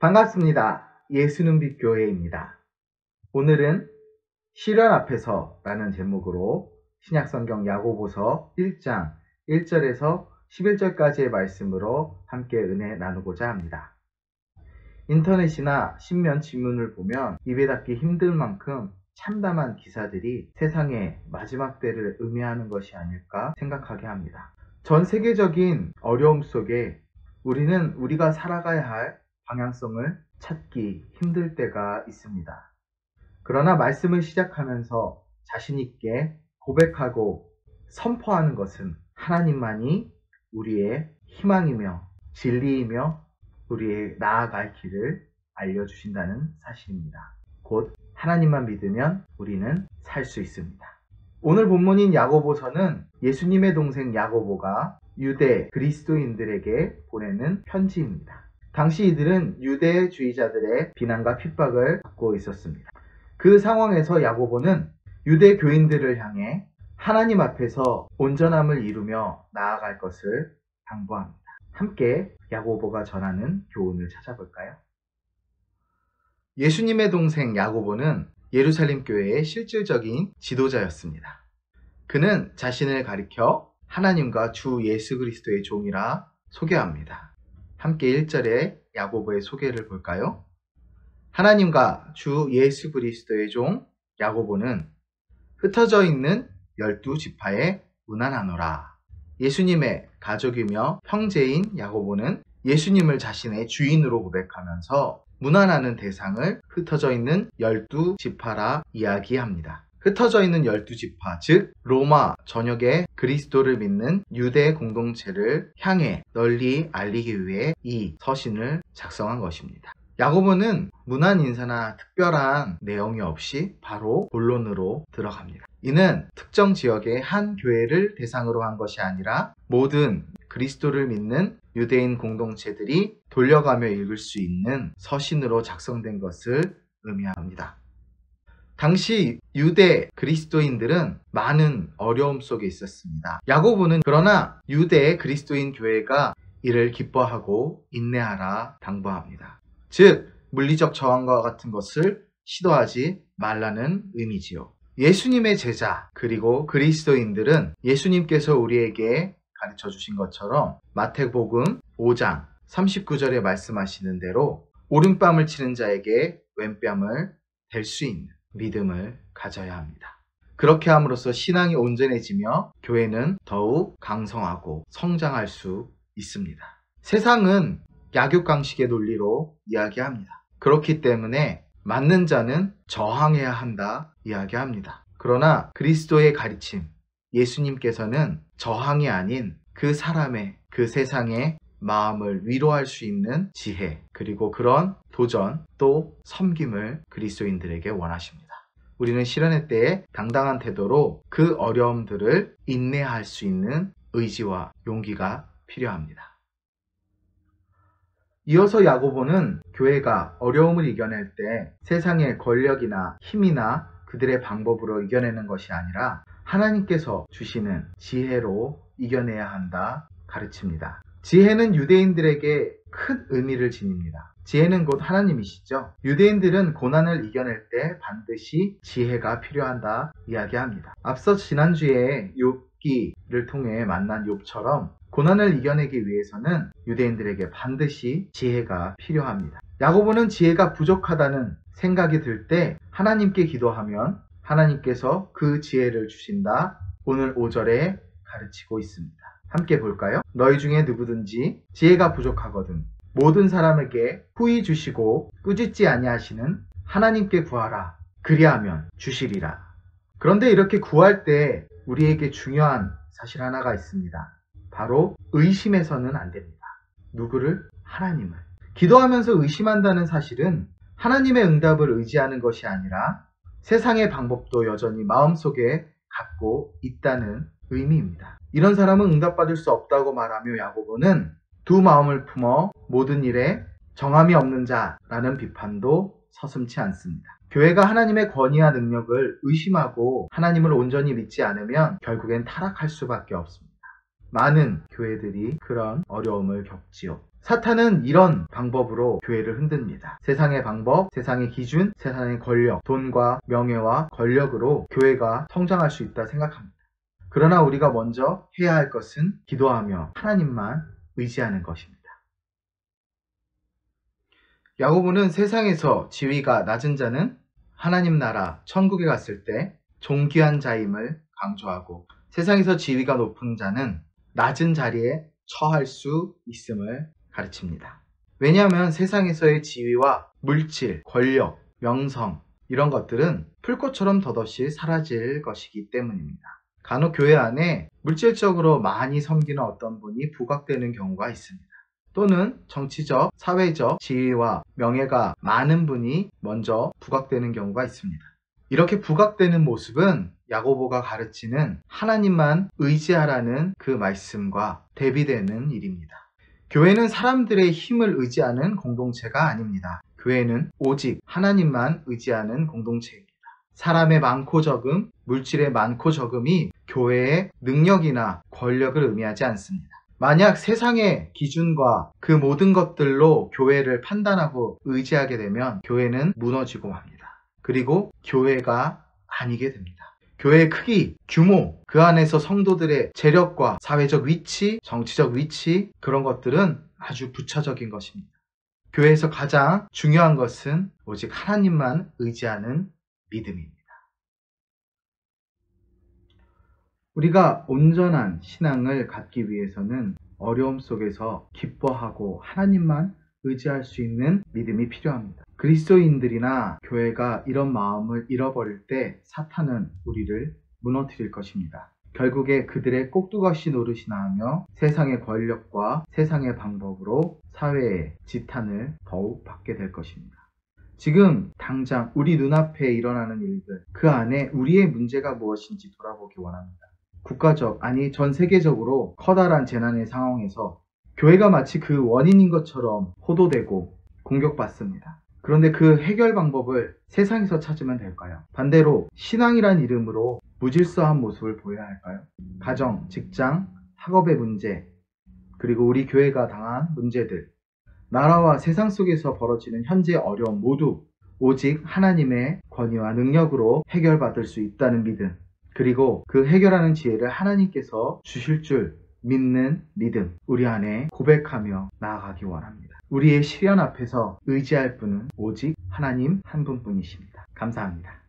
반갑습니다. 예수는 빛 교회입니다. 오늘은 시련 앞에서 라는 제목으로 신약성경 야고보서 1장 1절에서 11절까지의 말씀으로 함께 은혜 나누고자 합니다. 인터넷이나 신문 지문을 보면 입에 닿기 힘들 만큼 참담한 기사들이 세상의 마지막 때를 의미하는 것이 아닐까 생각하게 합니다. 전 세계적인 어려움 속에 우리는 우리가 살아가야 할 방향성을 찾기 힘들 때가 있습니다. 그러나 말씀을 시작하면서 자신 있게 고백하고 선포하는 것은 하나님만이 우리의 희망이며 진리이며 우리의 나아갈 길을 알려주신다는 사실입니다. 곧 하나님만 믿으면 우리는 살 수 있습니다. 오늘 본문인 야고보서는 예수님의 동생 야고보가 유대 그리스도인들에게 보내는 편지입니다. 당시 이들은 유대주의자들의 비난과 핍박을 받고 있었습니다. 그 상황에서 야고보는 유대 교인들을 향해 하나님 앞에서 온전함을 이루며 나아갈 것을 당부합니다. 함께 야고보가 전하는 교훈을 찾아볼까요? 예수님의 동생 야고보는 예루살렘 교회의 실질적인 지도자였습니다. 그는 자신을 가리켜 하나님과 주 예수 그리스도의 종이라 소개합니다. 함께 1절에 야고보의 소개를 볼까요? 하나님과 주 예수 그리스도의 종 야고보는 흩어져 있는 12지파에 문안하노라. 예수님의 가족이며 형제인 야고보는 예수님을 자신의 주인으로 고백하면서 문안하는 대상을 흩어져 있는 12지파라 이야기합니다. 흩어져 있는 12지파, 즉 로마 전역의 그리스도를 믿는 유대 공동체를 향해 널리 알리기 위해 이 서신을 작성한 것입니다. 야고보는 문안 인사나 특별한 내용이 없이 바로 본론으로 들어갑니다. 이는 특정 지역의 한 교회를 대상으로 한 것이 아니라 모든 그리스도를 믿는 유대인 공동체들이 돌려가며 읽을 수 있는 서신으로 작성된 것을 의미합니다. 당시 유대 그리스도인들은 많은 어려움 속에 있었습니다. 야고보는 그러나 유대 그리스도인 교회가 이를 기뻐하고 인내하라 당부합니다. 즉 물리적 저항과 같은 것을 시도하지 말라는 의미지요. 예수님의 제자 그리고 그리스도인들은 예수님께서 우리에게 가르쳐 주신 것처럼 마태복음 5장 39절에 말씀하시는 대로 오른뺨을 치는 자에게 왼뺨을 댈 수 있는 믿음을 가져야 합니다. 그렇게 함으로써 신앙이 온전해지며 교회는 더욱 강성하고 성장할 수 있습니다. 세상은 약육강식의 논리로 이야기합니다. 그렇기 때문에 맞는 자는 저항해야 한다 이야기합니다. 그러나 그리스도의 가르침, 예수님께서는 저항이 아닌 그 사람의, 그 세상의 마음을 위로할 수 있는 지혜, 그리고 그런 도전 또 섬김을 그리스도인들에게 원하십니다. 우리는 시련의 때에 당당한 태도로 그 어려움들을 인내할 수 있는 의지와 용기가 필요합니다. 이어서 야고보는 교회가 어려움을 이겨낼 때 세상의 권력이나 힘이나 그들의 방법으로 이겨내는 것이 아니라 하나님께서 주시는 지혜로 이겨내야 한다 가르칩니다. 지혜는 유대인들에게 큰 의미를 지닙니다. 지혜는 곧 하나님이시죠. 유대인들은 고난을 이겨낼 때 반드시 지혜가 필요한다 이야기합니다. 앞서 지난주에 욥기를 통해 만난 욥처럼 고난을 이겨내기 위해서는 유대인들에게 반드시 지혜가 필요합니다. 야고보는 지혜가 부족하다는 생각이 들 때 하나님께 기도하면 하나님께서 그 지혜를 주신다. 오늘 5절에 가르치고 있습니다. 함께 볼까요? 너희 중에 누구든지 지혜가 부족하거든 모든 사람에게 후히 주시고 꾸짖지 아니하시는 하나님께 구하라. 그리하면 주시리라. 그런데 이렇게 구할 때 우리에게 중요한 사실 하나가 있습니다. 바로 의심해서는 안 됩니다. 누구를? 하나님을. 기도하면서 의심한다는 사실은 하나님의 응답을 의지하는 것이 아니라 세상의 방법도 여전히 마음속에 갖고 있다는 의미입니다. 이런 사람은 응답받을 수 없다고 말하며 야고보는 두 마음을 품어 모든 일에 정함이 없는 자라는 비판도 서슴지 않습니다. 교회가 하나님의 권위와 능력을 의심하고 하나님을 온전히 믿지 않으면 결국엔 타락할 수밖에 없습니다. 많은 교회들이 그런 어려움을 겪지요. 사탄은 이런 방법으로 교회를 흔듭니다. 세상의 방법, 세상의 기준, 세상의 권력, 돈과 명예와 권력으로 교회가 성장할 수 있다 생각합니다. 그러나 우리가 먼저 해야 할 것은 기도하며 하나님만 의지하는 것입니다. 야고보는 세상에서 지위가 낮은 자는 하나님 나라 천국에 갔을 때 존귀한 자임을 강조하고, 세상에서 지위가 높은 자는 낮은 자리에 처할 수 있음을 가르칩니다. 왜냐하면 세상에서의 지위와 물질, 권력, 명성 이런 것들은 풀꽃처럼 덧없이 사라질 것이기 때문입니다. 간혹 교회 안에 물질적으로 많이 섬기는 어떤 분이 부각되는 경우가 있습니다. 또는 정치적, 사회적 지위와 명예가 많은 분이 먼저 부각되는 경우가 있습니다. 이렇게 부각되는 모습은 야고보가 가르치는 하나님만 의지하라는 그 말씀과 대비되는 일입니다. 교회는 사람들의 힘을 의지하는 공동체가 아닙니다. 교회는 오직 하나님만 의지하는 공동체입니다. 사람의 많고 적음, 물질의 많고 적음이 교회의 능력이나 권력을 의미하지 않습니다. 만약 세상의 기준과 그 모든 것들로 교회를 판단하고 의지하게 되면 교회는 무너지고 맙니다. 그리고 교회가 아니게 됩니다. 교회의 크기, 규모, 그 안에서 성도들의 재력과 사회적 위치, 정치적 위치, 그런 것들은 아주 부차적인 것입니다. 교회에서 가장 중요한 것은 오직 하나님만 의지하는 믿음입니다. 우리가 온전한 신앙을 갖기 위해서는 어려움 속에서 기뻐하고 하나님만 의지할 수 있는 믿음이 필요합니다. 그리스도인들이나 교회가 이런 마음을 잃어버릴 때 사탄은 우리를 무너뜨릴 것입니다. 결국에 그들의 꼭두각시 노릇이나 하며 세상의 권력과 세상의 방법으로 사회의 지탄을 더욱 받게 될 것입니다. 지금 당장 우리 눈앞에 일어나는 일들, 그 안에 우리의 문제가 무엇인지 돌아보기 원합니다. 국가적, 아니 전 세계적으로 커다란 재난의 상황에서 교회가 마치 그 원인인 것처럼 호도되고 공격받습니다. 그런데 그 해결 방법을 세상에서 찾으면 될까요? 반대로 신앙이란 이름으로 무질서한 모습을 보여야 할까요? 가정, 직장, 학업의 문제, 그리고 우리 교회가 당한 문제들, 나라와 세상 속에서 벌어지는 현재의 어려움 모두 오직 하나님의 권위와 능력으로 해결받을 수 있다는 믿음, 그리고 그 해결하는 지혜를 하나님께서 주실 줄 믿는 믿음, 우리 안에 고백하며 나아가기 원합니다. 우리의 시련 앞에서 의지할 분은 오직 하나님 한 분뿐이십니다. 감사합니다.